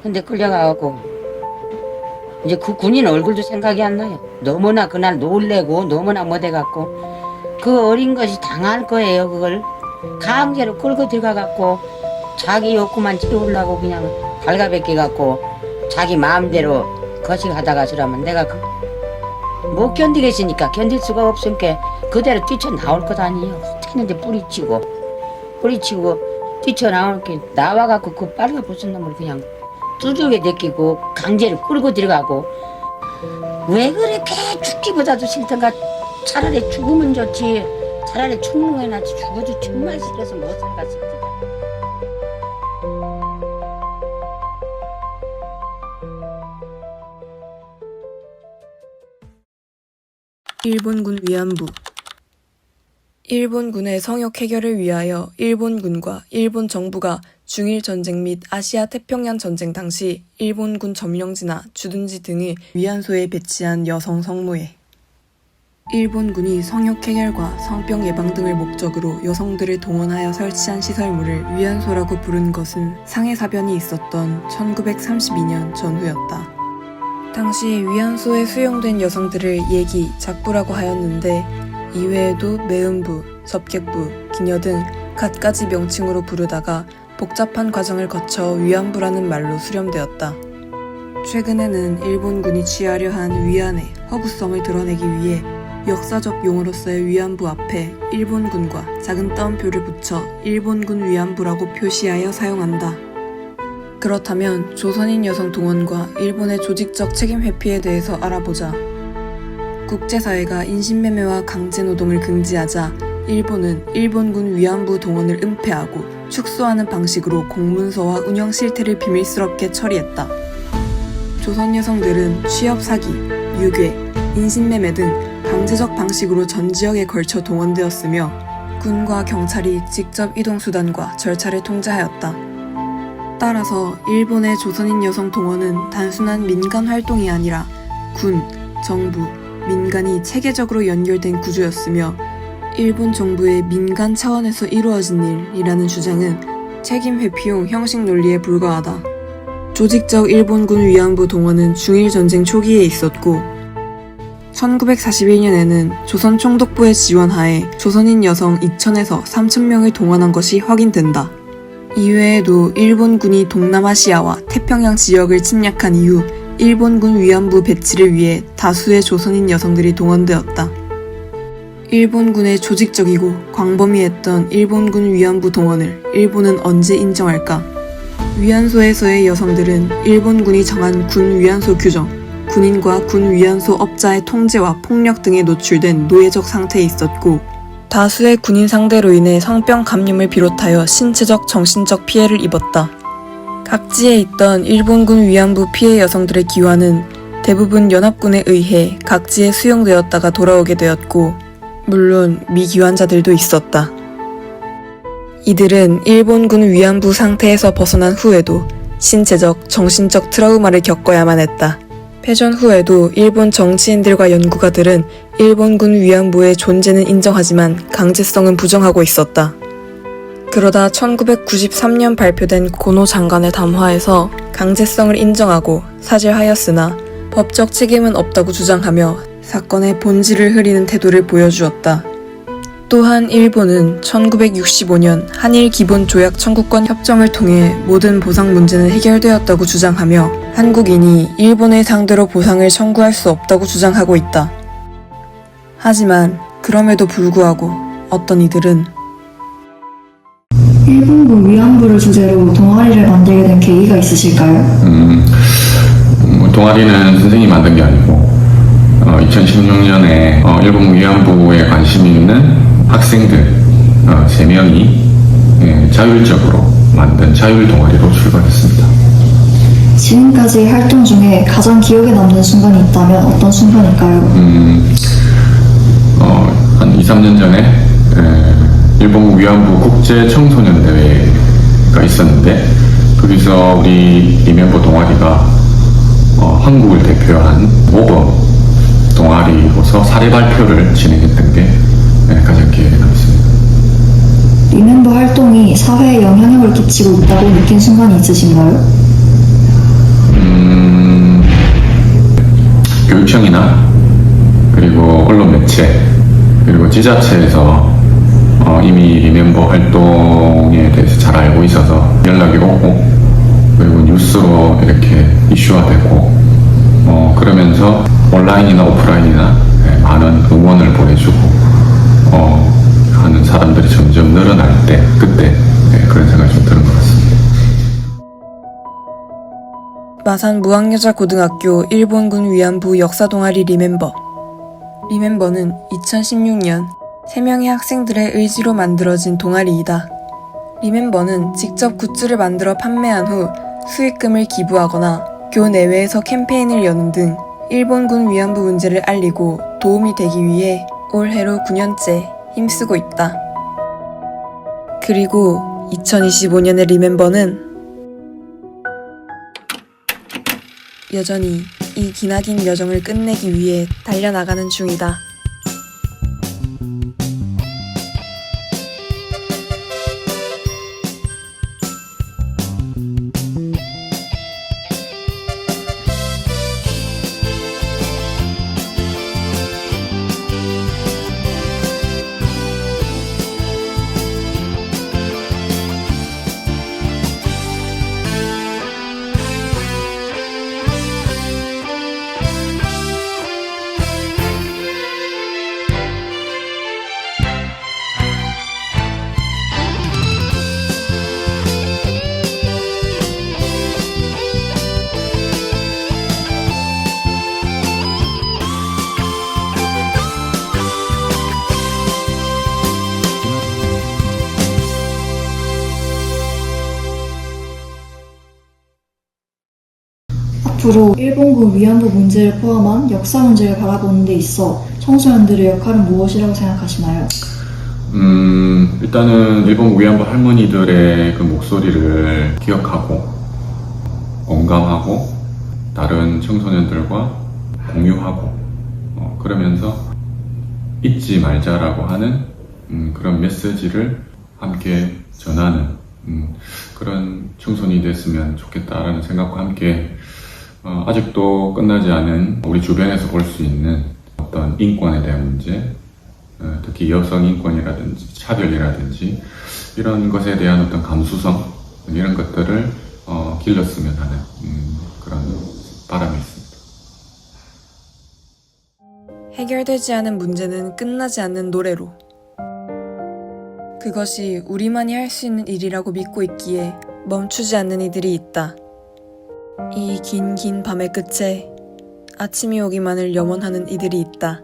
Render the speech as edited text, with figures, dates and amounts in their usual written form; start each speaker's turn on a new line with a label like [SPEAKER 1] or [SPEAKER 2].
[SPEAKER 1] 근데 끌려가갖고 이제 그 군인 얼굴도 생각이 안 나요. 너무나 그날 놀래고 너무나 못해갖고 그 어린 것이 당할 거예요. 그걸 강제로 끌고 들어가갖고 자기 욕구만 채우려고 그냥 발가벗겨갖고 자기 마음대로 거식하다가 저러면 내가 못 견디겠으니까 견딜 수가 없으니까 그대로 뛰쳐나올 것 아니에요. 했는데 뿌리치고 뛰쳐나오니까 나와갖고 그 빨간 벗은 놈을 그냥 두들겨 제끼고 강제로 끌고 들어가고 왜 그렇게 죽기보다도 싫던가. 차라리 죽으면 좋지. 차라리 죽는 게 낫지. 죽어도 정말 싫어서 못 살겠습니다.
[SPEAKER 2] 일본군 위안부. 일본군의 성역 해결을 위하여 일본군과 일본 정부가 중일 전쟁 및 아시아 태평양 전쟁 당시 일본군 점령지나 주둔지 등의 위안소에 배치한 여성 성모회. 일본군이 성역 해결과 성병 예방 등을 목적으로 여성들을 동원하여 설치한 시설물을 위안소라고 부른 것은 상해사변이 있었던 1932년 전후였다. 당시 위안소에 수용된 여성들을 예기, 작부라고 하였는데 이외에도 매음부, 접객부, 기녀 등 갖가지 명칭으로 부르다가 복잡한 과정을 거쳐 위안부라는 말로 수렴되었다. 최근에는 일본군이 취하려 한 위안의 허구성을 드러내기 위해 역사적 용어로서의 위안부 앞에 일본군과 작은 따옴표를 붙여 일본군 위안부라고 표시하여 사용한다. 그렇다면 조선인 여성 동원과 일본의 조직적 책임 회피에 대해서 알아보자. 국제사회가 인신매매와 강제노동을 금지하자 일본은 일본군 위안부 동원을 은폐하고 축소하는 방식으로 공문서와 운영 실태를 비밀스럽게 처리했다. 조선 여성들은 취업 사기, 유괴, 인신매매 등 강제적 방식으로 전 지역에 걸쳐 동원되었으며 군과 경찰이 직접 이동수단과 절차를 통제하였다. 따라서 일본의 조선인 여성 동원은 단순한 민간 활동이 아니라 군, 정부, 민간이 체계적으로 연결된 구조였으며 일본 정부의 민간 차원에서 이루어진 일이라는 주장은 책임 회피용 형식 논리에 불과하다. 조직적 일본군 위안부 동원은 중일전쟁 초기에 있었고 1941년에는 조선 총독부의 지원하에 조선인 여성 2,000에서 3,000명을 동원한 것이 확인된다. 이외에도 일본군이 동남아시아와 태평양 지역을 침략한 이후 일본군 위안부 배치를 위해 다수의 조선인 여성들이 동원되었다. 일본군의 조직적이고 광범위했던 일본군 위안부 동원을 일본은 언제 인정할까? 위안소에서의 여성들은 일본군이 정한 군 위안소 규정, 군인과 군 위안소 업자의 통제와 폭력 등에 노출된 노예적 상태에 있었고 다수의 군인 상대로 인해 성병 감염을 비롯하여 신체적, 정신적 피해를 입었다. 각지에 있던 일본군 위안부 피해 여성들의 기화는 대부분 연합군에 의해 각지에 수용되었다가 돌아오게 되었고 물론 미기환자들도 있었다. 이들은 일본군 위안부 상태에서 벗어난 후에도 신체적, 정신적 트라우마를 겪어야만 했다. 패전 후에도 일본 정치인들과 연구가들은 일본군 위안부의 존재는 인정하지만 강제성은 부정하고 있었다. 그러다 1993년 발표된 고노 장관의 담화에서 강제성을 인정하고 사죄하였으나 법적 책임은 없다고 주장하며 사건의 본질을 흐리는 태도를 보여주었다. 또한 일본은 1965년 한일 기본 조약 청구권 협정을 통해 모든 보상 문제는 해결되었다고 주장하며 한국인이 일본을 상대로 보상을 청구할 수 없다고 주장하고 있다. 하지만 그럼에도 불구하고 어떤 이들은
[SPEAKER 3] 일본군 위안부를 주제로 동아리를 만들게 된 계기가 있으실까요?
[SPEAKER 4] 동아리는 선생님이 만든 게 아니고 2016년에 일본 위안부에 관심 있는 학생들 3명이 자율적으로 만든 자율 동아리로 출발했습니다.
[SPEAKER 3] 지금까지 활동 중에 가장 기억에 남는 순간이 있다면 어떤 순간일까요?
[SPEAKER 4] 한 2, 3년 전에 일본 위안부 국제 청소년 대회가 있었는데 거기서 우리 리멤버 동아리가 한국을 대표한 모범 동아리로서 사례 발표를 진행했던 게 가장 기억에 남습니다.
[SPEAKER 3] 리멤버 활동이 사회에 영향력을 끼치고 있다고 느낀 순간이 있으신가요?
[SPEAKER 4] 교육청이나 그리고 언론 매체 그리고 지자체에서 이미 리멤버 활동에 대해서 잘 알고 있어서 연락이 오고 그리고 뉴스로 이렇게 이슈화되고 그러면서 온라인이나 오프라인이나 많은 응원을 보내주고 하는 사람들이 점점 늘어날 때 그때 그런 생각이 좀 드는 것 같습니다.
[SPEAKER 2] 마산 무학여자고등학교 일본군 위안부 역사동아리 리멤버. 리멤버는 2016년 3명의 학생들의 의지로 만들어진 동아리이다. 리멤버는 직접 굿즈를 만들어 판매한 후 수익금을 기부하거나 교내외에서 캠페인을 여는 등 일본군 위안부 문제를 알리고 도움이 되기 위해 올해로 9년째 힘쓰고 있다. 그리고 2025년의 리멤버는 여전히 이 기나긴 여정을 끝내기 위해 달려나가는 중이다.
[SPEAKER 3] 앞으로 일본군 위안부 문제를 포함한 역사 문제를 바라보는 데 있어 청소년들의 역할은 무엇이라고 생각하시나요?
[SPEAKER 4] 일단은 일본 위안부 할머니들의 그 목소리를 기억하고 공감하고 다른 청소년들과 공유하고 그러면서 잊지 말자라고 하는 그런 메시지를 함께 전하는 그런 청소년이 됐으면 좋겠다라는 생각과 함께 아직도 끝나지 않은 우리 주변에서 볼 수 있는 어떤 인권에 대한 문제, 특히 여성 인권이라든지 차별이라든지 이런 것에 대한 어떤 감수성 이런 것들을 길렀으면 하는 그런 바람이 있습니다.
[SPEAKER 2] 해결되지 않은 문제는 끝나지 않는 노래로. 그것이 우리만이 할 수 있는 일이라고 믿고 있기에 멈추지 않는 이들이 있다. 이 긴 밤의 끝에 아침이 오기만을 염원하는 이들이 있다.